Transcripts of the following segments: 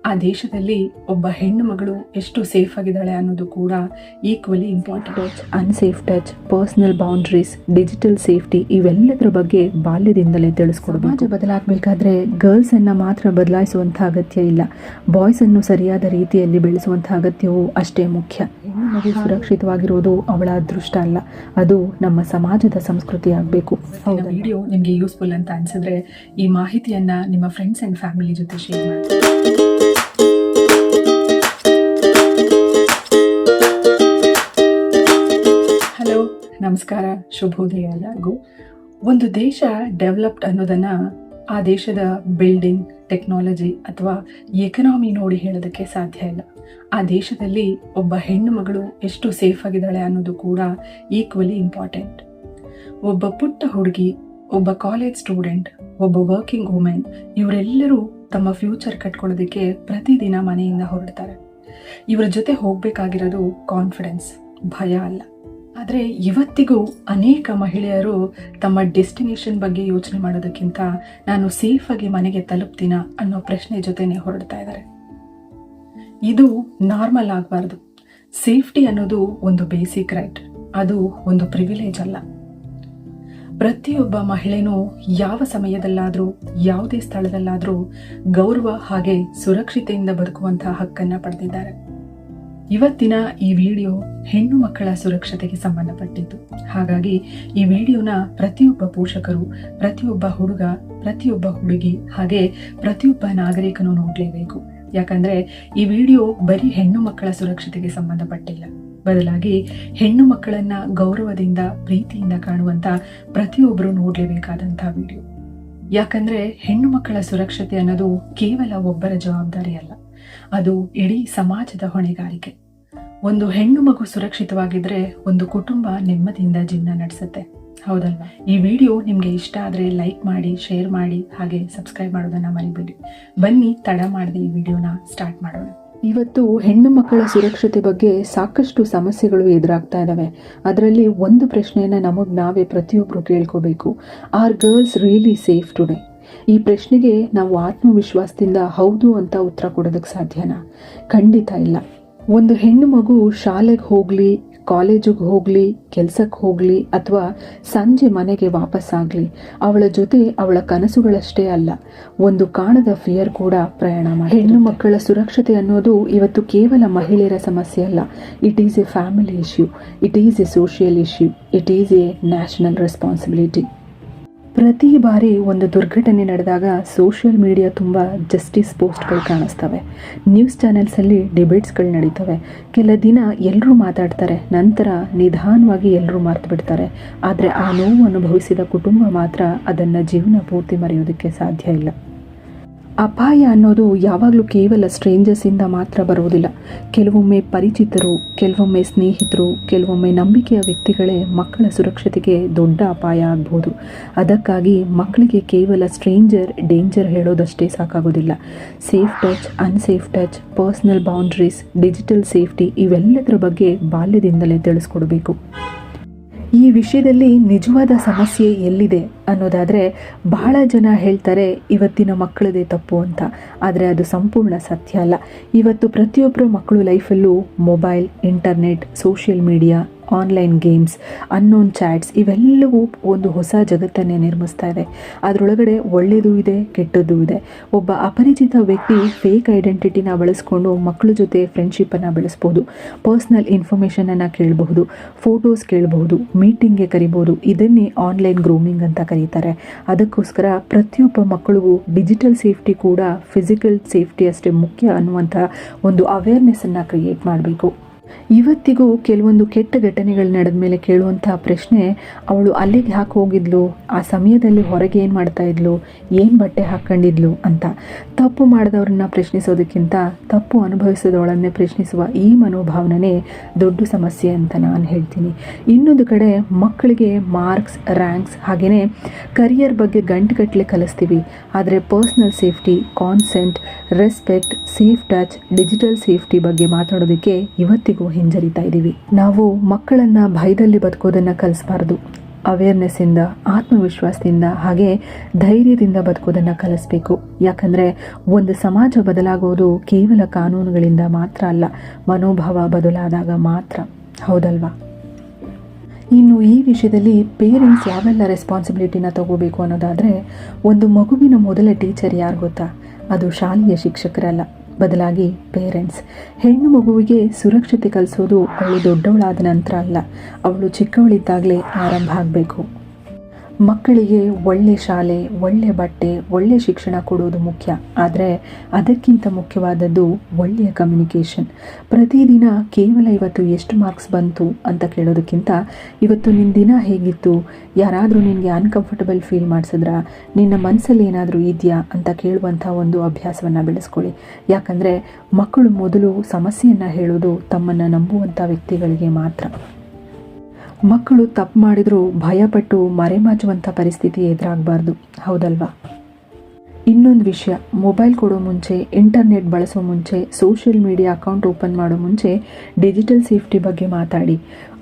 ಆ ದೇಶದಲ್ಲಿ ಒಬ್ಬ ಹೆಣ್ಣು ಮಗಳು ಎಷ್ಟು ಸೇಫ್ ಆಗಿದ್ದಾಳೆ ಅನ್ನೋದು ಕೂಡ equally important. Unsafe touch, personal boundaries, digital safety ಇವೆಲ್ಲದರ ಬಗ್ಗೆ ಬಾಲ್ಯದಿಂದಲೇ ತಿಳಿಸ್ಕೊಡ್ಬೇಕು. ಸಮಾಜ ಬದಲಾಗಬೇಕಾದ್ರೆ ಗರ್ಲ್ಸ್ ಅನ್ನ ಮಾತ್ರ ಬದಲಾಯಿಸುವಂಥ ಅಗತ್ಯ ಇಲ್ಲ, ಬಾಯ್ಸ್ ಅನ್ನು ಸರಿಯಾದ ರೀತಿಯಲ್ಲಿ ಬೆಳೆಸುವಂಥ ಅಗತ್ಯವೂ ಅಷ್ಟೇ ಮುಖ್ಯ. ಹೆಣ್ಣು ಮಗು ಸುರಕ್ಷಿತವಾಗಿರೋದು ಅವಳ ಅದೃಷ್ಟ ಅಲ್ಲ, ಅದು ನಮ್ಮ ಸಮಾಜದ ಸಂಸ್ಕೃತಿ ಆಗಬೇಕು. ವಿಡಿಯೋ ನಿಮಗೆ ಯೂಸ್ಫುಲ್ ಅಂತ ಅನ್ಸಿದ್ರೆ ಈ ಮಾಹಿತಿಯನ್ನ ನಿಮ್ಮ ಫ್ರೆಂಡ್ಸ್ ಅಂಡ್ ಫ್ಯಾಮಿಲಿ ಜೊತೆ ಶೇರ್ ಮಾಡಿ. ಹಲೋ, ನಮಸ್ಕಾರ, ಶುಭೋದಯ ಎಲ್ಲರಿಗೂ. ಒಂದು ದೇಶ ಡೆವಲಪ್ಡ್ ಅನ್ನೋದನ್ನ ಆ ದೇಶದ ಬಿಲ್ಡಿಂಗ್, ಟೆಕ್ನಾಲಜಿ ಅಥವಾ ಎಕನಾಮಿ ನೋಡಿ ಹೇಳೋದಕ್ಕೆ ಸಾಧ್ಯ ಇಲ್ಲ. ಆ ದೇಶದಲ್ಲಿ ಒಬ್ಬ ಹೆಣ್ಣು ಮಗಳು ಎಷ್ಟು ಸೇಫ್ ಆಗಿದ್ದಾಳೆ ಅನ್ನೋದು ಕೂಡ ಈಕ್ವಲಿ ಇಂಪಾರ್ಟೆಂಟ್. ಒಬ್ಬ ಪುಟ್ಟ ಹುಡುಗಿ, ಒಬ್ಬ ಕಾಲೇಜ್ ಸ್ಟೂಡೆಂಟ್, ಒಬ್ಬ ವರ್ಕಿಂಗ್ ವುಮೆನ್ ಇವರೆಲ್ಲರೂ ತಮ್ಮ ಫ್ಯೂಚರ್ ಕಟ್ಕೊಳ್ಳೋದಕ್ಕೆ ಪ್ರತಿದಿನ ಮನೆಯಿಂದ ಹೊರಡ್ತಾರೆ. ಇವರ ಜೊತೆ ಹೋಗಬೇಕಾಗಿರೋದು ಕಾನ್ಫಿಡೆನ್ಸ್, ಭಯ ಅಲ್ಲ. ಆದರೆ ಇವತ್ತಿಗೂ ಅನೇಕ ಮಹಿಳೆಯರು ತಮ್ಮ ಡೆಸ್ಟಿನೇಷನ್ ಬಗ್ಗೆ ಯೋಚನೆ ಮಾಡೋದಕ್ಕಿಂತ ನಾನು ಸೇಫಾಗಿ ಮನೆಗೆ ತಲುಪ್ತೀನ ಅನ್ನೋ ಪ್ರಶ್ನೆ ಜೊತೆನೆ ಹೊರಡ್ತಾ ಇದ್ದಾರೆ. ಇದು ನಾರ್ಮಲ್ ಆಗಬಾರ್ದು. ಸೇಫ್ಟಿ ಅನ್ನೋದು ಒಂದು ಬೇಸಿಕ್ ರೈಟ್, ಅದು ಒಂದು ಪ್ರಿವಿಲೇಜ್ ಅಲ್ಲ. ಪ್ರತಿಯೊಬ್ಬ ಮಹಿಳೆನೂ ಯಾವ ಸಮಯದಲ್ಲಾದರೂ ಯಾವುದೇ ಸ್ಥಳದಲ್ಲಾದರೂ ಗೌರವ ಹಾಗೆ ಸುರಕ್ಷತೆಯಿಂದ ಬದುಕುವಂತಹ ಹಕ್ಕನ್ನು ಪಡೆದಿದ್ದಾರೆ. ಇವತ್ತಿನ ಈ ವಿಡಿಯೋ ಹೆಣ್ಣು ಮಕ್ಕಳ ಸುರಕ್ಷತೆಗೆ ಸಂಬಂಧಪಟ್ಟಿದ್ದು. ಹಾಗಾಗಿ ಈ ವಿಡಿಯೋನ ಪ್ರತಿಯೊಬ್ಬ ಪೋಷಕರು, ಪ್ರತಿಯೊಬ್ಬ ಹುಡುಗ, ಪ್ರತಿಯೊಬ್ಬ ಹುಡುಗಿ ಹಾಗೆ ಪ್ರತಿಯೊಬ್ಬ ನಾಗರಿಕನು ನೋಡಲೇಬೇಕು. ಯಾಕಂದ್ರೆ ಈ ವಿಡಿಯೋ ಬರೀ ಹೆಣ್ಣು ಮಕ್ಕಳ ಸುರಕ್ಷತೆಗೆ ಸಂಬಂಧಪಟ್ಟಿಲ್ಲ, ಬದಲಾಗಿ ಹೆಣ್ಣು ಮಕ್ಕಳನ್ನ ಗೌರವದಿಂದ, ಪ್ರೀತಿಯಿಂದ ಕಾಣುವಂತ ಪ್ರತಿಯೊಬ್ಬರು ನೋಡಲೇಬೇಕಾದಂಥ ವಿಡಿಯೋ. ಯಾಕಂದ್ರೆ ಹೆಣ್ಣು ಮಕ್ಕಳ ಸುರಕ್ಷತೆ ಅನ್ನೋದು ಕೇವಲ ಒಬ್ಬರ ಜವಾಬ್ದಾರಿ ಅಲ್ಲ, ಅದು ಇಡೀ ಸಮಾಜದ ಹೊಣೆಗಾರಿಕೆ. ಒಂದು ಹೆಣ್ಣು ಮಗು ಸುರಕ್ಷಿತವಾಗಿದ್ರೆ ಒಂದು ಕುಟುಂಬ ನೆಮ್ಮದಿಯಿಂದ ಜೀವನ ನಡೆಸುತ್ತೆ, ಹೌದಲ್ವಾ? ಈ ವಿಡಿಯೋ ನಿಮ್ಗೆ ಇಷ್ಟ ಆದ್ರೆ ಲೈಕ್ ಮಾಡಿ, ಶೇರ್ ಮಾಡಿ, ಹಾಗೆ ಸಬ್ಸ್ಕ್ರೈಬ್ ಮಾಡೋದನ್ನ ಮರಿಬೇಡಿ. ಬನ್ನಿ, ತಡ ಮಾಡದೆ ಈ ವಿಡಿಯೋನ ಸ್ಟಾರ್ಟ್ ಮಾಡೋಣ. ಇವತ್ತು ಹೆಣ್ಣು ಮಕ್ಕಳ ಸುರಕ್ಷತೆ ಬಗ್ಗೆ ಸಾಕಷ್ಟು ಸಮಸ್ಯೆಗಳು ಎದುರಾಗ್ತಾ ಇದ್ದಾವೆ. ಅದರಲ್ಲಿ ಒಂದು ಪ್ರಶ್ನೆಯನ್ನ ನಮಗೆ ನಾವೇ ಪ್ರತಿಯೊಬ್ಬರು ಕೇಳ್ಕೋಬೇಕು. Are girls really safe today? ಈ ಪ್ರಶ್ನೆಗೆ ನಾವು ಆತ್ಮವಿಶ್ವಾಸದಿಂದ ಹೌದು ಅಂತ ಉತ್ತರ ಕೊಡೋದಕ್ಕೆ ಸಾಧ್ಯನಾ? ಖಂಡಿತ ಇಲ್ಲ. ಒಂದು ಹೆಣ್ಣು ಮಗು ಶಾಲೆಗೆ ಹೋಗ್ಲಿ, ಕಾಲೇಜಿಗೆ ಹೋಗ್ಲಿ, ಕೆಲ್ಸಕ್ಕೆ ಹೋಗ್ಲಿ ಅಥವಾ ಸಂಜೆ ಮನೆಗೆ ವಾಪಸ್ ಆಗಲಿ, ಅವಳ ಜೊತೆ ಅವಳ ಕನಸುಗಳಷ್ಟೇ ಅಲ್ಲ, ಒಂದು ಕಾಣದ ಫಿಯರ್ ಕೂಡ ಪ್ರಯಾಣ ಮಾಡಿ. ಹೆಣ್ಣು ಮಕ್ಕಳ ಸುರಕ್ಷತೆ ಅನ್ನೋದು ಇವತ್ತು ಕೇವಲ ಮಹಿಳೆಯರ ಸಮಸ್ಯೆ ಅಲ್ಲ. It is A family issue, it is A social issue, it is A national responsibility. ಪ್ರತಿ ಬಾರಿ ಒಂದು ದುರ್ಘಟನೆ ನಡೆದಾಗ ಸೋಷಿಯಲ್ ಮೀಡಿಯಾ ತುಂಬ ಜಸ್ಟಿಸ್ ಪೋಸ್ಟ್ಗಳು ಕಾಣಿಸ್ತವೆ, ನ್ಯೂಸ್ ಚಾನೆಲ್ಸಲ್ಲಿ ಡಿಬೇಟ್ಸ್ಗಳು ನಡೀತವೆ. ಕೆಲ ದಿನ ಎಲ್ಲರೂ ಮಾತಾಡ್ತಾರೆ, ನಂತರ ನಿಧಾನವಾಗಿ ಎಲ್ಲರೂ ಮರ್ತು ಬಿಡ್ತಾರೆ. ಆದರೆ ಆ ನೋವು ಅನುಭವಿಸಿದ ಕುಟುಂಬ ಮಾತ್ರ ಅದನ್ನು ಜೀವನ ಪೂರ್ತಿ ಮರೆಯೋದಕ್ಕೆ ಸಾಧ್ಯ ಇಲ್ಲ. ಅಪಾಯ ಅನ್ನೋದು ಯಾವಾಗಲೂ ಕೇವಲ ಸ್ಟ್ರೇಂಜರ್ಸಿಂದ ಮಾತ್ರ ಬರುವುದಿಲ್ಲ. ಕೆಲವೊಮ್ಮೆ ಪರಿಚಿತರು, ಕೆಲವೊಮ್ಮೆ ಸ್ನೇಹಿತರು, ಕೆಲವೊಮ್ಮೆ ನಂಬಿಕೆಯ ವ್ಯಕ್ತಿಗಳೇ ಮಕ್ಕಳ ಸುರಕ್ಷತೆಗೆ ದೊಡ್ಡ ಅಪಾಯ ಆಗ್ಬೋದು. ಅದಕ್ಕಾಗಿ ಮಕ್ಕಳಿಗೆ ಕೇವಲ ಸ್ಟ್ರೇಂಜರ್, ಡೇಂಜರ್ ಹೇಳೋದಷ್ಟೇ ಸಾಕಾಗೋದಿಲ್ಲ. Safe touch, unsafe touch, personal boundaries, digital safety ಇವೆಲ್ಲದರ ಬಗ್ಗೆ ಬಾಲ್ಯದಿಂದಲೇ ತಿಳಿಸ್ಕೊಡ್ಬೇಕು. ಈ ವಿಷಯದಲ್ಲಿ ನಿಜವಾದ ಸಮಸ್ಯೆ ಎಲ್ಲಿದೆ ಅನ್ನೋದಾದರೆ, ಬಹಳ ಜನ ಹೇಳ್ತಾರೆ ಇವತ್ತಿನ ಮಕ್ಕಳದೇ ತಪ್ಪು ಅಂತ. ಆದರೆ ಅದು ಸಂಪೂರ್ಣ ಸತ್ಯ ಅಲ್ಲ. ಇವತ್ತು ಪ್ರತಿಯೊಬ್ಬರ ಮಕ್ಕಳು ಲೈಫಲ್ಲೂ mobile, internet, social media, online games, unknown chats ಇವೆಲ್ಲವೂ ಒಂದು ಹೊಸ ಜಗತ್ತನ್ನೇ ನಿರ್ಮಿಸ್ತಾ ಇದೆ. ಅದರೊಳಗಡೆ ಒಳ್ಳೆಯದು ಇದೆ, ಕೆಟ್ಟದ್ದು ಇದೆ. ಒಬ್ಬ ಅಪರಿಚಿತ ವ್ಯಕ್ತಿ ಫೇಕ್ ಐಡೆಂಟಿಟಿನ ಬಳಸ್ಕೊಂಡು ಮಕ್ಕಳ ಜೊತೆ ಫ್ರೆಂಡ್ಶಿಪ್ಪನ್ನು ಬೆಳೆಸ್ಬೋದು, ಪರ್ಸ್ನಲ್ ಇನ್ಫಾರ್ಮೇಷನನ್ನು ಕೇಳಬಹುದು, ಫೋಟೋಸ್ ಕೇಳಬಹುದು, ಮೀಟಿಂಗ್ಗೆ ಕರಿಬೋದು. ಇದನ್ನೇ ಆನ್ಲೈನ್ ಗ್ರೂಮಿಂಗ್ ಅಂತ ಕರೀತಾರೆ. ಅದಕ್ಕೋಸ್ಕರ ಪ್ರತಿಯೊಬ್ಬ ಮಕ್ಕಳಿಗೂ ಡಿಜಿಟಲ್ ಸೇಫ್ಟಿ ಕೂಡ ಫಿಸಿಕಲ್ ಸೇಫ್ಟಿ ಅಷ್ಟೇ ಮುಖ್ಯ ಅನ್ನುವಂಥ ಒಂದು ಅವೇರ್ನೆಸ್ಸನ್ನು ಕ್ರಿಯೇಟ್ ಮಾಡಬೇಕು. ಇವತ್ತಿಗೂ ಕೆಲವೊಂದು ಕೆಟ್ಟ ಘಟನೆಗಳು ನಡೆದ ಮೇಲೆ ಕೇಳುವಂಥ ಪ್ರಶ್ನೆ, ಅವಳು ಅಲ್ಲಿಗೆ ಯಾಕೆ ಹೋಗಿದ್ಲು, ಆ ಸಮಯದಲ್ಲಿ ಹೊರಗೆ ಏನು ಮಾಡ್ತಾ ಇದ್ಲು, ಏನು ಬಟ್ಟೆ ಹಾಕ್ಕೊಂಡಿದ್ಲು ಅಂತ. ತಪ್ಪು ಮಾಡಿದವ್ರನ್ನ ಪ್ರಶ್ನಿಸೋದಕ್ಕಿಂತ ತಪ್ಪು ಅನುಭವಿಸಿದವಳನ್ನೇ ಪ್ರಶ್ನಿಸುವ ಈ ಮನೋಭಾವನೆ ದೊಡ್ಡ ಸಮಸ್ಯೆ ಅಂತ ನಾನು ಹೇಳ್ತೀನಿ. ಇನ್ನೊಂದು ಕಡೆ ಮಕ್ಕಳಿಗೆ ಮಾರ್ಕ್ಸ್, ರ್ಯಾಂಕ್ಸ್ ಹಾಗೆಯೇ ಕರಿಯರ್ ಬಗ್ಗೆ ಗಂಟುಗಟ್ಟಲೆ ಕಲಿಸ್ತೀವಿ. ಆದರೆ personal safety, constant, respect, safe touch, digital safety ಬಗ್ಗೆ ಮಾತಾಡೋದಕ್ಕೆ ಇವತ್ತಿಗೂ ಹಿಂಜರಿತಾ ಇದ್ದೀವಿ. ನಾವು ಮಕ್ಕಳನ್ನ ಭಯದಲ್ಲಿ ಬದುಕೋದನ್ನ ಕಲಿಸಬಾರ್ದು. ಅವೇರ್ನೆಸ್ಸಿಂದ, ಆತ್ಮವಿಶ್ವಾಸದಿಂದ ಹಾಗೆ ಧೈರ್ಯದಿಂದ ಬದುಕೋದನ್ನು ಕಲಿಸ್ಬೇಕು. ಯಾಕಂದರೆ ಒಂದು ಸಮಾಜ ಬದಲಾಗೋದು ಕೇವಲ ಕಾನೂನುಗಳಿಂದ ಮಾತ್ರ ಅಲ್ಲ, ಮನೋಭಾವ ಬದಲಾದಾಗ ಮಾತ್ರ. ಹೌದಲ್ವಾ? ಇನ್ನು ಈ ವಿಷಯದಲ್ಲಿ ಪೇರೆಂಟ್ಸ್ ಯಾವೆಲ್ಲ ರೆಸ್ಪಾನ್ಸಿಬಿಲಿಟಿನ ತಗೋಬೇಕು ಅನ್ನೋದಾದರೆ, ಒಂದು ಮಗುವಿನ ಮೊದಲ ಟೀಚರ್ ಯಾರು ಗೊತ್ತಾ? ಅದು ಶಾಲೆಯ ಶಿಕ್ಷಕರಲ್ಲ, ಬದಲಾಗಿ ಪೇರೆಂಟ್ಸ್. ಹೆಣ್ಣು ಮಗುವಿಗೆ ಸುರಕ್ಷತೆ ಕಲಿಸೋದು ಅವಳು ದೊಡ್ಡವಳಾದ ನಂತರ ಅಲ್ಲ, ಅವಳು ಚಿಕ್ಕವಳಿದ್ದಾಗಲೇ ಆರಂಭ ಆಗಬೇಕು. ಮಕ್ಕಳಿಗೆ ಒಳ್ಳೆ ಶಾಲೆ, ಒಳ್ಳೆ ಬಟ್ಟೆ, ಒಳ್ಳೆ ಶಿಕ್ಷಣ ಕೊಡೋದು ಮುಖ್ಯ. ಆದರೆ ಅದಕ್ಕಿಂತ ಮುಖ್ಯವಾದದ್ದು ಒಳ್ಳೆಯ ಕಮ್ಯುನಿಕೇಷನ್. ಪ್ರತಿದಿನ ಕೇವಲ ಇವತ್ತು ಎಷ್ಟು ಮಾರ್ಕ್ಸ್ ಬಂತು ಅಂತ ಕೇಳೋದಕ್ಕಿಂತ ಇವತ್ತು ನಿನ್ನ ದಿನ ಹೇಗಿತ್ತು, ಯಾರಾದರೂ ನಿನಗೆ ಅನ್ಕಂಫರ್ಟಬಲ್ ಫೀಲ್ ಮಾಡಿಸಿದ್ರಾ, ನಿನ್ನ ಮನಸ್ಸಲ್ಲಿ ಏನಾದರೂ ಇದೆಯಾ ಅಂತ ಕೇಳುವಂಥ ಒಂದು ಅಭ್ಯಾಸವನ್ನು ಬೆಳೆಸ್ಕೊಳ್ಳಿ. ಯಾಕಂದರೆ ಮಕ್ಕಳು ಮೊದಲು ಸಮಸ್ಯೆಯನ್ನು ಹೇಳೋದು ತಮ್ಮನ್ನು ನಂಬುವಂಥ ವ್ಯಕ್ತಿಗಳಿಗೆ ಮಾತ್ರ. ಮಕ್ಕಳು ತಪ್ಪು ಮಾಡಿದರೂ ಭಯಪಟ್ಟು ಮರೆಮಾಚುವಂಥ ಪರಿಸ್ಥಿತಿ ಎದುರಾಗಬಾರ್ದು. ಹೌದಲ್ವಾ? ಇನ್ನೊಂದು ವಿಷಯ, ಮೊಬೈಲ್ ಕೊಡೋ ಮುಂಚೆ, ಇಂಟರ್ನೆಟ್ ಬಳಸೋ ಮುಂಚೆ, ಸೋಷಿಯಲ್ ಮೀಡಿಯಾ ಅಕೌಂಟ್ ಓಪನ್ ಮಾಡೋ ಮುಂಚೆ ಡಿಜಿಟಲ್ ಸೇಫ್ಟಿ ಬಗ್ಗೆ ಮಾತಾಡಿ.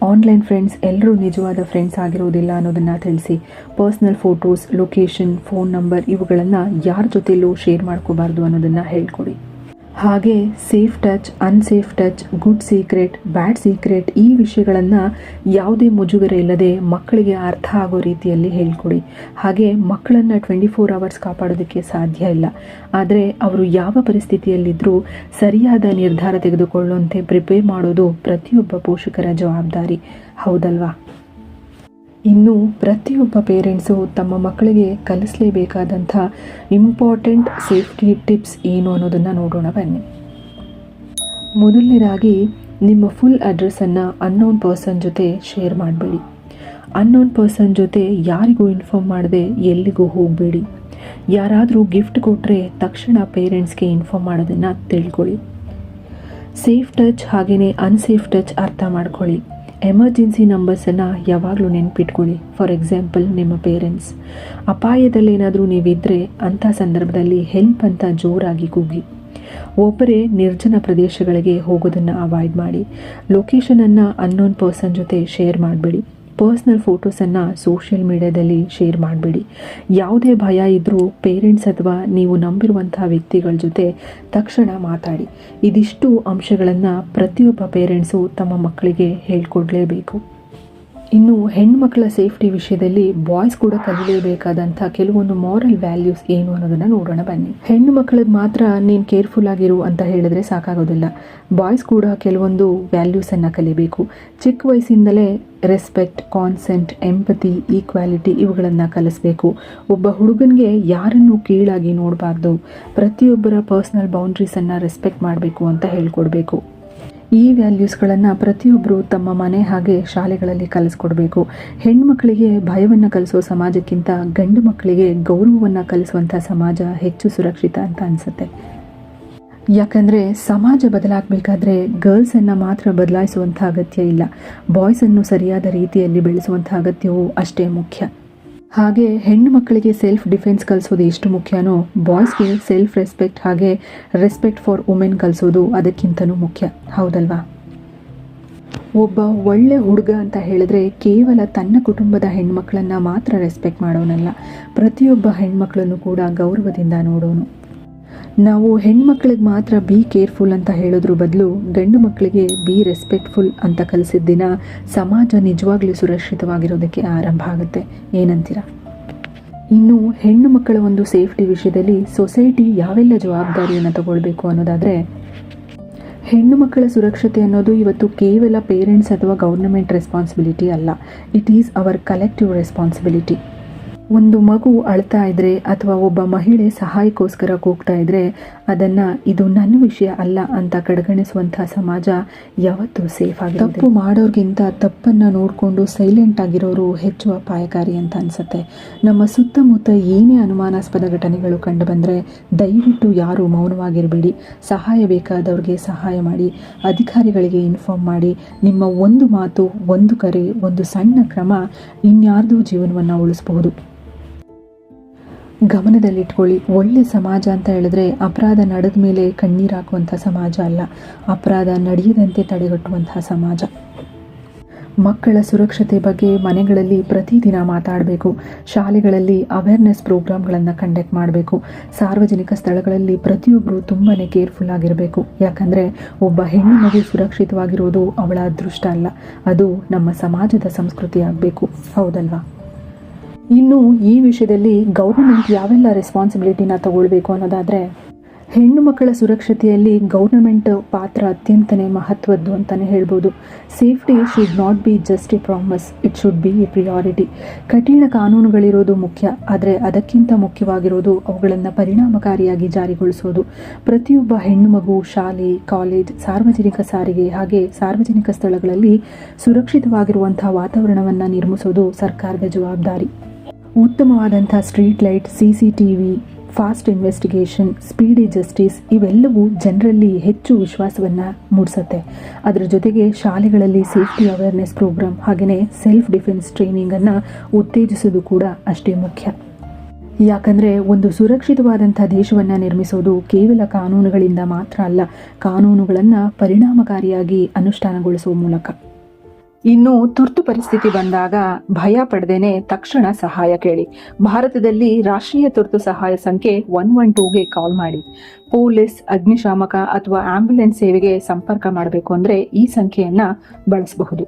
ಆನ್ಲೈನ್ ಫ್ರೆಂಡ್ಸ್ ಎಲ್ಲರೂ ನಿಜವಾದ ಫ್ರೆಂಡ್ಸ್ ಆಗಿರೋದಿಲ್ಲ ಅನ್ನೋದನ್ನು ತಿಳಿಸಿ. Personal photos, location, phone number ಇವುಗಳನ್ನು ಯಾರ ಜೊತೆಲೂ ಶೇರ್ ಮಾಡ್ಕೋಬಾರ್ದು ಅನ್ನೋದನ್ನು ಹೇಳ್ಕೊಡಿ. ಹಾಗೆ safe touch, unsafe touch, good secret, bad secret ಈ ವಿಷಯಗಳನ್ನು ಯಾವುದೇ ಮುಜುಗರ ಇಲ್ಲದೆ ಮಕ್ಕಳಿಗೆ ಅರ್ಥ ಆಗೋ ರೀತಿಯಲ್ಲಿ ಹೇಳ್ಕೊಡಿ. ಹಾಗೆ ಮಕ್ಕಳನ್ನು 24 hours ಕಾಪಾಡೋದಕ್ಕೆ ಸಾಧ್ಯ ಇಲ್ಲ, ಆದರೆ ಅವರು ಯಾವ ಪರಿಸ್ಥಿತಿಯಲ್ಲಿದ್ದರೂ ಸರಿಯಾದ ನಿರ್ಧಾರ ತೆಗೆದುಕೊಳ್ಳುವಂತೆ ಪ್ರಿಪೇರ್ ಮಾಡೋದು ಪ್ರತಿಯೊಬ್ಬ ಪೋಷಕರ ಜವಾಬ್ದಾರಿ. ಹೌದಲ್ವಾ? ಇನ್ನು ಪ್ರತಿಯೊಬ್ಬ ಪೇರೆಂಟ್ಸು ತಮ್ಮ ಮಕ್ಕಳಿಗೆ ಕಲಿಸಲೇಬೇಕಾದಂಥ ಇಂಪಾರ್ಟೆಂಟ್ ಸೇಫ್ಟಿ ಟಿಪ್ಸ್ ಏನು ಅನ್ನೋದನ್ನು ನೋಡೋಣ ಬನ್ನಿ. ಮೊದಲನೇದಾಗಿ, ನಿಮ್ಮ ಫುಲ್ ಅಡ್ರೆಸ್ಸನ್ನು ಅನ್ನೋನ್ ಪರ್ಸನ್ ಜೊತೆ ಶೇರ್ ಮಾಡಬೇಡಿ. ಅನ್ನೋನ್ ಪರ್ಸನ್ ಜೊತೆ ಯಾರಿಗೂ ಇನ್ಫಾರ್ಮ್ ಮಾಡದೆ ಎಲ್ಲಿಗೂ ಹೋಗಬೇಡಿ. ಯಾರಾದರೂ ಗಿಫ್ಟ್ ಕೊಟ್ಟರೆ ತಕ್ಷಣ ಪೇರೆಂಟ್ಸ್ಗೆ ಇನ್ಫಾರ್ಮ್ ಮಾಡೋದನ್ನು ತಿಳ್ಕೊಳ್ಳಿ. ಸೇಫ್ ಟಚ್ ಹಾಗೆಯೇ ಅನ್ಸೇಫ್ ಟಚ್ ಅರ್ಥ ಮಾಡ್ಕೊಳ್ಳಿ. ಎಮರ್ಜೆನ್ಸಿ ನಂಬರ್ಸನ್ನು ಯಾವಾಗಲೂ ನೆನಪಿಟ್ಕೊಳ್ಳಿ. ಫಾರ್ ಎಕ್ಸಾಂಪಲ್, ನಿಮ್ಮ ಪೇರೆಂಟ್ಸ್ ಅಪಾಯದಲ್ಲೇನಾದರೂ ನೀವಿದ್ದರೆ ಅಂಥ ಸಂದರ್ಭದಲ್ಲಿ ಹೆಲ್ಪ್ ಅಂತ ಜೋರಾಗಿ ಕೂಗಿ. ಒಬ್ಬರೇ ನಿರ್ಜನ ಪ್ರದೇಶಗಳಿಗೆ ಹೋಗೋದನ್ನು ಅವಾಯ್ಡ್ ಮಾಡಿ. ಲೊಕೇಶನನ್ನು ಅನ್ನೋನ್ ಪರ್ಸನ್ ಜೊತೆ ಶೇರ್ ಮಾಡಬೇಡಿ. ಪರ್ಸ್ನಲ್ ಫೋಟೋಸನ್ನು ಸೋಷಿಯಲ್ ಮೀಡಿಯಾದಲ್ಲಿ ಶೇರ್ ಮಾಡಬೇಡಿ. ಯಾವುದೇ ಭಯ ಇದ್ದರೂ ಪೇರೆಂಟ್ಸ್ ಅಥವಾ ನೀವು ನಂಬಿರುವಂಥ ವ್ಯಕ್ತಿಗಳ ಜೊತೆ ತಕ್ಷಣ ಮಾತಾಡಿ. ಇದಿಷ್ಟು ಅಂಶಗಳನ್ನು ಪ್ರತಿಯೊಬ್ಬ ಪೇರೆಂಟ್ಸು ತಮ್ಮ ಮಕ್ಕಳಿಗೆ ಹೇಳ್ಕೊಡ್ಲೇಬೇಕು. ಇನ್ನು ಹೆಣ್ಮಕ್ಳ ಸೇಫ್ಟಿ ವಿಷಯದಲ್ಲಿ ಬಾಯ್ಸ್ ಕೂಡ ಕಲಿಯಲೇಬೇಕಾದಂಥ ಕೆಲವೊಂದು ಮಾರಲ್ ವ್ಯಾಲ್ಯೂಸ್ ಏನು ಅನ್ನೋದನ್ನು ನೋಡೋಣ ಬನ್ನಿ. ಹೆಣ್ಣು ಮಕ್ಕಳಿಗೆ ಮಾತ್ರ ನೀನು ಕೇರ್ಫುಲ್ ಆಗಿರು ಅಂತ ಹೇಳಿದ್ರೆ ಸಾಕಾಗೋದಿಲ್ಲ. ಬಾಯ್ಸ್ ಕೂಡ ಕೆಲವೊಂದು ವ್ಯಾಲ್ಯೂಸನ್ನು ಕಲಿಬೇಕು. ಚಿಕ್ಕ ವಯಸ್ಸಿಂದಲೇ ರೆಸ್ಪೆಕ್ಟ್, ಕಾನ್ಸೆಂಟ್, ಎಂಪತಿ, ಈಕ್ವಾಲಿಟಿ ಇವುಗಳನ್ನು ಕಲಿಸ್ಬೇಕು. ಒಬ್ಬ ಹುಡುಗನಿಗೆ ಯಾರನ್ನೂ ಕೀಳಾಗಿ ನೋಡಬಾರ್ದು. ಪ್ರತಿಯೊಬ್ಬರ ಪರ್ಸ್ನಲ್ ಬೌಂಡ್ರೀಸನ್ನು ರೆಸ್ಪೆಕ್ಟ್ ಮಾಡಬೇಕು ಅಂತ ಹೇಳ್ಕೊಡ್ಬೇಕು. ಈ ವ್ಯಾಲ್ಯೂಸ್ಗಳನ್ನು ಪ್ರತಿಯೊಬ್ಬರು ತಮ್ಮ ಮನೆ ಹಾಗೆ ಶಾಲೆಗಳಲ್ಲಿ ಕಲಿಸ್ಕೊಡ್ಬೇಕು. ಹೆಣ್ಮಕ್ಳಿಗೆ ಭಯವನ್ನು ಕಲಿಸೋ ಸಮಾಜಕ್ಕಿಂತ ಗಂಡು ಮಕ್ಕಳಿಗೆ ಗೌರವವನ್ನು ಕಲಿಸುವಂಥ ಸಮಾಜ ಹೆಚ್ಚು ಸುರಕ್ಷಿತ ಅಂತ ಅನಿಸುತ್ತೆ. ಯಾಕಂದರೆ ಸಮಾಜ ಬದಲಾಗಬೇಕಾದ್ರೆ ಗರ್ಲ್ಸನ್ನು ಮಾತ್ರ ಬದಲಾಯಿಸುವಂಥ ಅಗತ್ಯ ಇಲ್ಲ, ಬಾಯ್ಸನ್ನು ಸರಿಯಾದ ರೀತಿಯಲ್ಲಿ ಬೆಳೆಸುವಂಥ ಅಗತ್ಯವೂ ಅಷ್ಟೇ ಮುಖ್ಯ. ಹಾಗೆ ಹೆಣ್ಣು ಮಕ್ಕಳಿಗೆ ಸೆಲ್ಫ್ ಡಿಫೆನ್ಸ್ ಕಲಿಸೋದು ಎಷ್ಟು ಮುಖ್ಯನೋ ಬಾಯ್ಸ್ಗೆ ಸೆಲ್ಫ್ ರೆಸ್ಪೆಕ್ಟ್ ಹಾಗೆ ರೆಸ್ಪೆಕ್ಟ್ ಫಾರ್ ವುಮೆನ್ ಕಲಿಸೋದು ಅದಕ್ಕಿಂತನೂ ಮುಖ್ಯ. ಹೌದಲ್ವಾ? ಒಬ್ಬ ಒಳ್ಳೆ ಹುಡುಗ ಅಂತ ಹೇಳಿದ್ರೆ ಕೇವಲ ತನ್ನ ಕುಟುಂಬದ ಹೆಣ್ಮಕ್ಳನ್ನು ಮಾತ್ರ ರೆಸ್ಪೆಕ್ಟ್ ಮಾಡೋನಲ್ಲ, ಪ್ರತಿಯೊಬ್ಬ ಹೆಣ್ಮಕ್ಳನ್ನು ಕೂಡ ಗೌರವದಿಂದ ನೋಡೋನು. ನಾವು ಹೆಣ್ಮಕ್ಳಿಗೆ ಮಾತ್ರ ಬಿ ಕೇರ್ಫುಲ್ ಅಂತ ಹೇಳೋದ್ರ ಬದಲು ಗಂಡು ಮಕ್ಕಳಿಗೆ ಬಿ ರೆಸ್ಪೆಕ್ಟ್ಫುಲ್ ಅಂತ ಕಲಿಸಿದ ದಿನ ಸಮಾಜ ನಿಜವಾಗ್ಲೂ ಸುರಕ್ಷಿತವಾಗಿರೋದಕ್ಕೆ ಆರಂಭ ಆಗುತ್ತೆ. ಏನಂತೀರ? ಇನ್ನು ಹೆಣ್ಣು ಮಕ್ಕಳ ಒಂದು ಸೇಫ್ಟಿ ವಿಷಯದಲ್ಲಿ ಸೊಸೈಟಿ ಯಾವೆಲ್ಲ ಜವಾಬ್ದಾರಿಯನ್ನು ತಗೊಳ್ಬೇಕು ಅನ್ನೋದಾದರೆ, ಹೆಣ್ಣು ಮಕ್ಕಳ ಸುರಕ್ಷತೆ ಅನ್ನೋದು ಇವತ್ತು ಕೇವಲ ಪೇರೆಂಟ್ಸ್ ಅಥವಾ ಗೌರ್ನಮೆಂಟ್ ರೆಸ್ಪಾನ್ಸಿಬಿಲಿಟಿ ಅಲ್ಲ, it is our collective responsibility. ಒಂದು ಮಗು ಅಳ್ತಾ ಇದ್ರೆ ಅಥವಾ ಒಬ್ಬ ಮಹಿಳೆ ಸಹಾಯಕ್ಕೋಸ್ಕರ ಕೂಗ್ತಾ ಇದ್ರೆ ಅದನ್ನು ಇದು ನನ್ನ ವಿಷಯ ಅಲ್ಲ ಅಂತ ಕಡೆಗಣಿಸುವಂಥ ಸಮಾಜ ಯಾವತ್ತೂ ಸೇಫ್ ಆಗಿ. ತಪ್ಪು ಮಾಡೋರ್ಗಿಂತ ತಪ್ಪನ್ನು ನೋಡಿಕೊಂಡು ಸೈಲೆಂಟ್ ಆಗಿರೋರು ಹೆಚ್ಚು ಅಪಾಯಕಾರಿ ಅಂತ ಅನಿಸುತ್ತೆ. ನಮ್ಮ ಸುತ್ತಮುತ್ತ ಏನೇ ಅನುಮಾನಾಸ್ಪದ ಘಟನೆಗಳು ಕಂಡು ಬಂದರೆ ದಯವಿಟ್ಟು ಯಾರು ಮೌನವಾಗಿರಬೇಡಿ. ಸಹಾಯ ಬೇಕಾದವ್ರಿಗೆ ಸಹಾಯ ಮಾಡಿ, ಅಧಿಕಾರಿಗಳಿಗೆ ಇನ್ಫಾರ್ಮ್ ಮಾಡಿ. ನಿಮ್ಮ ಒಂದು ಮಾತು, ಒಂದು ಕರೆ, ಒಂದು ಸಣ್ಣ ಕ್ರಮ ಇನ್ಯಾರ್ದೋ ಜೀವನವನ್ನು ಉಳಿಸಬಹುದು. ಗಮನದಲ್ಲಿಟ್ಕೊಳ್ಳಿ, ಒಳ್ಳೆ ಸಮಾಜ ಅಂತ ಹೇಳಿದ್ರೆ ಅಪರಾಧ ನಡೆದ ಮೇಲೆ ಕಣ್ಣೀರು ಹಾಕುವಂಥ ಸಮಾಜ ಅಲ್ಲ, ಅಪರಾಧ ನಡೆಯದಂತೆ ತಡೆಗಟ್ಟುವಂಥ ಸಮಾಜ. ಮಕ್ಕಳ ಸುರಕ್ಷತೆ ಬಗ್ಗೆ ಮನೆಗಳಲ್ಲಿ ಪ್ರತಿದಿನ ಮಾತಾಡಬೇಕು. ಶಾಲೆಗಳಲ್ಲಿ ಅವೇರ್ನೆಸ್ ಪ್ರೋಗ್ರಾಮ್ಗಳನ್ನು ಕಂಡಕ್ಟ್ ಮಾಡಬೇಕು. ಸಾರ್ವಜನಿಕ ಸ್ಥಳಗಳಲ್ಲಿ ಪ್ರತಿಯೊಬ್ಬರು ತುಂಬಾ ಕೇರ್ಫುಲ್ ಆಗಿರಬೇಕು. ಯಾಕಂದರೆ ಒಬ್ಬ ಹೆಣ್ಣು ಮಗು ಸುರಕ್ಷಿತವಾಗಿರೋದು ಅವಳ ಅದೃಷ್ಟ ಅಲ್ಲ, ಅದು ನಮ್ಮ ಸಮಾಜದ ಸಂಸ್ಕೃತಿ ಆಗಬೇಕು. ಹೌದಲ್ವಾ? ಇನ್ನು ಈ ವಿಷಯದಲ್ಲಿ ಗೌರ್ಮೆಂಟ್ ಯಾವೆಲ್ಲ ರೆಸ್ಪಾನ್ಸಿಬಿಲಿಟಿನ ತಗೊಳ್ಬೇಕು ಅನ್ನೋದಾದರೆ, ಹೆಣ್ಣು ಮಕ್ಕಳ ಸುರಕ್ಷತೆಯಲ್ಲಿ ಗೌರ್ಮೆಂಟ್ ಪಾತ್ರ ಅತ್ಯಂತನೇ ಮಹತ್ವದ್ದು ಅಂತಲೇ ಹೇಳ್ಬೋದು. Safety should not be just A promise, it should be A priority. ಕಠಿಣ ಕಾನೂನುಗಳಿರೋದು ಮುಖ್ಯ, ಆದರೆ ಅದಕ್ಕಿಂತ ಮುಖ್ಯವಾಗಿರೋದು ಅವುಗಳನ್ನು ಪರಿಣಾಮಕಾರಿಯಾಗಿ ಜಾರಿಗೊಳಿಸೋದು. ಪ್ರತಿಯೊಬ್ಬ ಹೆಣ್ಣು ಮಗು ಶಾಲೆ, ಕಾಲೇಜ್, ಸಾರ್ವಜನಿಕ ಸಾರಿಗೆ ಹಾಗೆ ಸಾರ್ವಜನಿಕ ಸ್ಥಳಗಳಲ್ಲಿ ಸುರಕ್ಷಿತವಾಗಿರುವಂಥ ವಾತಾವರಣವನ್ನು ನಿರ್ಮಿಸೋದು ಸರ್ಕಾರದ ಜವಾಬ್ದಾರಿ. ಉತ್ತಮವಾದಂಥ street light, CCTV, fast investigation, speedy justice ಇವೆಲ್ಲವೂ ಜನರಲ್ಲಿ ಹೆಚ್ಚು ವಿಶ್ವಾಸವನ್ನು ಮೂಡಿಸುತ್ತೆ. ಅದರ ಜೊತೆಗೆ ಶಾಲೆಗಳಲ್ಲಿ ಸೇಫ್ಟಿ ಅವೇರ್ನೆಸ್ ಪ್ರೋಗ್ರಾಮ್ ಹಾಗೆಯೇ ಸೆಲ್ಫ್ ಡಿಫೆನ್ಸ್ ಟ್ರೈನಿಂಗನ್ನು ಉತ್ತೇಜಿಸೋದು ಕೂಡ ಅಷ್ಟೇ ಮುಖ್ಯ. ಯಾಕಂದರೆ ಒಂದು ಸುರಕ್ಷಿತವಾದಂಥ ದೇಶವನ್ನು ನಿರ್ಮಿಸೋದು ಕೇವಲ ಕಾನೂನುಗಳಿಂದ ಮಾತ್ರ ಅಲ್ಲ, ಕಾನೂನುಗಳನ್ನು ಪರಿಣಾಮಕಾರಿಯಾಗಿ ಅನುಷ್ಠಾನಗೊಳಿಸುವ ಮೂಲಕ. ಇನ್ನು ತುರ್ತು ಪರಿಸ್ಥಿತಿ ಬಂದಾಗ ಭಯ ಪಡೆದೇನೆ ತಕ್ಷಣ ಸಹಾಯ ಕೇಳಿ. ಭಾರತದಲ್ಲಿ ರಾಷ್ಟ್ರೀಯ ತುರ್ತು ಸಹಾಯ ಸಂಖ್ಯೆ 112ಗೆ ಕಾಲ್ ಮಾಡಿ. ಪೊಲೀಸ್, ಅಗ್ನಿಶಾಮಕ ಅಥವಾ ಆಂಬ್ಯುಲೆನ್ಸ್ ಸೇವೆಗೆ ಸಂಪರ್ಕ ಮಾಡಬೇಕು ಅಂದರೆ ಈ ಸಂಖ್ಯೆಯನ್ನು ಬಳಸಬಹುದು.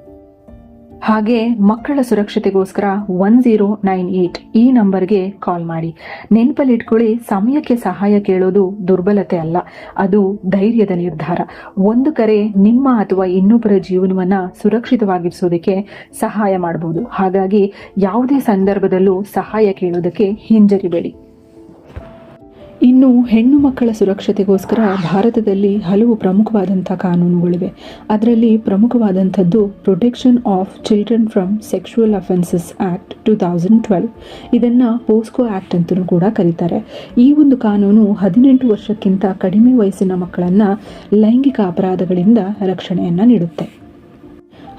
ಹಾಗೆ ಮಕ್ಕಳ ಸುರಕ್ಷತೆಗೋಸ್ಕರ 1098 ಈ ನಂಬರ್ಗೆ ಕಾಲ್ ಮಾಡಿ. ನೆನಪಲ್ಲಿಟ್ಕೊಳ್ಳಿ, ಸಮಯಕ್ಕೆ ಸಹಾಯ ಕೇಳೋದು ದುರ್ಬಲತೆ ಅಲ್ಲ, ಅದು ಧೈರ್ಯದ ನಿರ್ಧಾರ. ಒಂದು ಕರೆ ನಿಮ್ಮ ಅಥವಾ ಇನ್ನೊಬ್ಬರ ಜೀವನವನ್ನು ಸುರಕ್ಷಿತವಾಗಿರಿಸೋದಕ್ಕೆ ಸಹಾಯ ಮಾಡಬಹುದು. ಹಾಗಾಗಿ ಯಾವುದೇ ಸಂದರ್ಭದಲ್ಲೂ ಸಹಾಯ ಕೇಳೋದಕ್ಕೆ ಹಿಂಜರಿಬೇಡಿ. ಇನ್ನು ಹೆಣ್ಣು ಮಕ್ಕಳ ಸುರಕ್ಷತೆಗೋಸ್ಕರ ಭಾರತದಲ್ಲಿ ಹಲವು ಪ್ರಮುಖವಾದಂಥ ಕಾನೂನುಗಳಿವೆ. ಅದರಲ್ಲಿ ಪ್ರಮುಖವಾದಂಥದ್ದು protection of children from sexual offences act 2012. ಇದನ್ನು ಪೋಸ್ಕೋ ಆ್ಯಕ್ಟ್ ಅಂತಲೂ ಕೂಡ ಕರೀತಾರೆ. ಈ ಒಂದು ಕಾನೂನು 18 ವರ್ಷಕ್ಕಿಂತ ಕಡಿಮೆ ವಯಸ್ಸಿನ ಮಕ್ಕಳನ್ನು ಲೈಂಗಿಕ ಅಪರಾಧಗಳಿಂದ ರಕ್ಷಣೆಯನ್ನು ನೀಡುತ್ತೆ.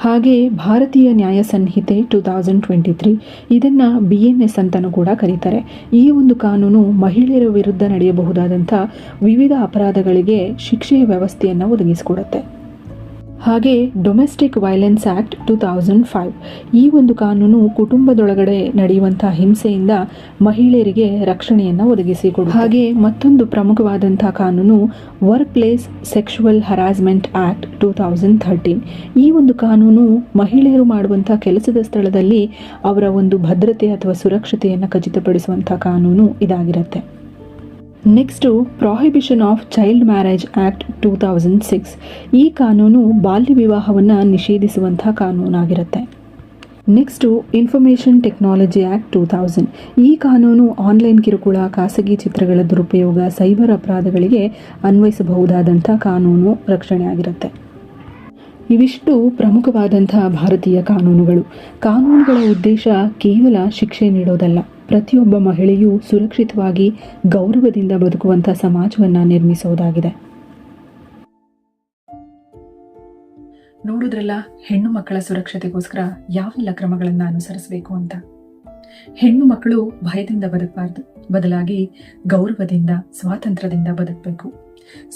ಹಾಗೆ ಭಾರತೀಯ ನ್ಯಾಯ ಸಂಹಿತೆ 2023 ಇದನ್ನು BNS ಅಂತಲೂ ಕೂಡ ಕರೀತಾರೆ. ಈ ಒಂದು ಕಾನೂನು ಮಹಿಳೆಯರ ವಿರುದ್ಧ ನಡೆಯಬಹುದಾದಂಥ ವಿವಿಧ ಅಪರಾಧಗಳಿಗೆ ಶಿಕ್ಷೆಯ ವ್ಯವಸ್ಥೆಯನ್ನು ಒದಗಿಸಿಕೊಡುತ್ತೆ. ಹಾಗೆ ಡೊಮೆಸ್ಟಿಕ್ ವೈಲೆನ್ಸ್ ಆ್ಯಕ್ಟ್ 2005 ಈ ಒಂದು ಕಾನೂನು ಕುಟುಂಬದೊಳಗಡೆ ನಡೆಯುವಂಥ ಹಿಂಸೆಯಿಂದ ಮಹಿಳೆಯರಿಗೆ ರಕ್ಷಣೆಯನ್ನು ಒದಗಿಸಿಕೊಡುತ್ತೆ. ಹಾಗೆ ಮತ್ತೊಂದು ಪ್ರಮುಖವಾದಂಥ ಕಾನೂನು work place sexual harassment act 2013. ಈ ಒಂದು ಕಾನೂನು ಮಹಿಳೆಯರು ಮಾಡುವಂಥ ಕೆಲಸದ ಸ್ಥಳದಲ್ಲಿ ಅವರ ಒಂದು ಭದ್ರತೆ ಅಥವಾ ಸುರಕ್ಷತೆಯನ್ನು ಖಚಿತಪಡಿಸುವಂಥ ಕಾನೂನು ಇದಾಗಿರುತ್ತೆ. Next prohibition of child marriage act 2006. ಈ ಕಾನೂನು ಬಾಲ್ಯ ವಿವಾಹವನ್ನು ನಿಷೇಧಿಸುವಂಥ ಕಾನೂನಾಗಿರುತ್ತೆ. Next information technology act 2000. ಈ ಕಾನೂನು ಆನ್ಲೈನ್ ಕಿರುಕುಳ, ಖಾಸಗಿ ಚಿತ್ರಗಳ ದುರುಪಯೋಗ, ಸೈಬರ್ ಅಪರಾಧಗಳಿಗೆ ಅನ್ವಯಿಸಬಹುದಾದಂಥ ಕಾನೂನು ರಕ್ಷಣೆ ಆಗಿರುತ್ತೆ. ಇವಿಷ್ಟು ಪ್ರಮುಖವಾದಂಥ ಭಾರತೀಯ ಕಾನೂನುಗಳು. ಕಾನೂನುಗಳ ಉದ್ದೇಶ ಕೇವಲ ಶಿಕ್ಷೆ ನೀಡೋದಲ್ಲ, ಪ್ರತಿಯೊಬ್ಬ ಮಹಿಳೆಯೂ ಸುರಕ್ಷಿತವಾಗಿ ಗೌರವದಿಂದ ಬದುಕುವಂಥ ಸಮಾಜವನ್ನು ನಿರ್ಮಿಸುವುದಾಗಿದೆ. ನೋಡಿದ್ರಲ್ಲ, ಹೆಣ್ಣು ಮಕ್ಕಳ ಸುರಕ್ಷತೆಗೋಸ್ಕರ ಯಾವೆಲ್ಲ ಕ್ರಮಗಳನ್ನು ಅನುಸರಿಸಬೇಕು ಅಂತ. ಹೆಣ್ಣು ಮಕ್ಕಳು ಭಯದಿಂದ ಬದುಕಬಾರ್ದು, ಬದಲಾಗಿ ಗೌರವದಿಂದ, ಸ್ವಾತಂತ್ರ್ಯದಿಂದ ಬದುಕಬೇಕು.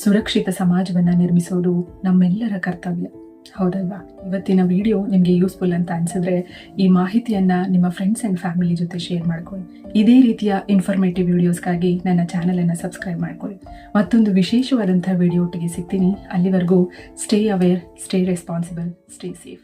ಸುರಕ್ಷಿತ ಸಮಾಜವನ್ನು ನಿರ್ಮಿಸೋದು ನಮ್ಮೆಲ್ಲರ ಕರ್ತವ್ಯ, ಹೌದಲ್ವಾ? ಇವತ್ತಿನ ವಿಡಿಯೋ ನಿಮಗೆ ಯೂಸ್ಫುಲ್ ಅಂತ ಅನ್ಸಿದ್ರೆ ಈ ಮಾಹಿತಿಯನ್ನು ನಿಮ್ಮ ಫ್ರೆಂಡ್ಸ್ ಆ್ಯಂಡ್ ಫ್ಯಾಮಿಲಿ ಜೊತೆ ಶೇರ್ ಮಾಡ್ಕೊಳ್ಳಿ. ಇದೇ ರೀತಿಯ ಇನ್ಫಾರ್ಮೇಟಿವ್ ವಿಡಿಯೋಸ್ಗಾಗಿ ನನ್ನ ಚಾನಲನ್ನು ಸಬ್ಸ್ಕ್ರೈಬ್ ಮಾಡ್ಕೊಳ್ಳಿ. ಮತ್ತೊಂದು ವಿಶೇಷವಾದಂಥ ವಿಡಿಯೋ ಒಟ್ಟಿಗೆ ಸಿಗ್ತೀನಿ. ಅಲ್ಲಿವರೆಗೂ stay aware, stay responsible, stay safe.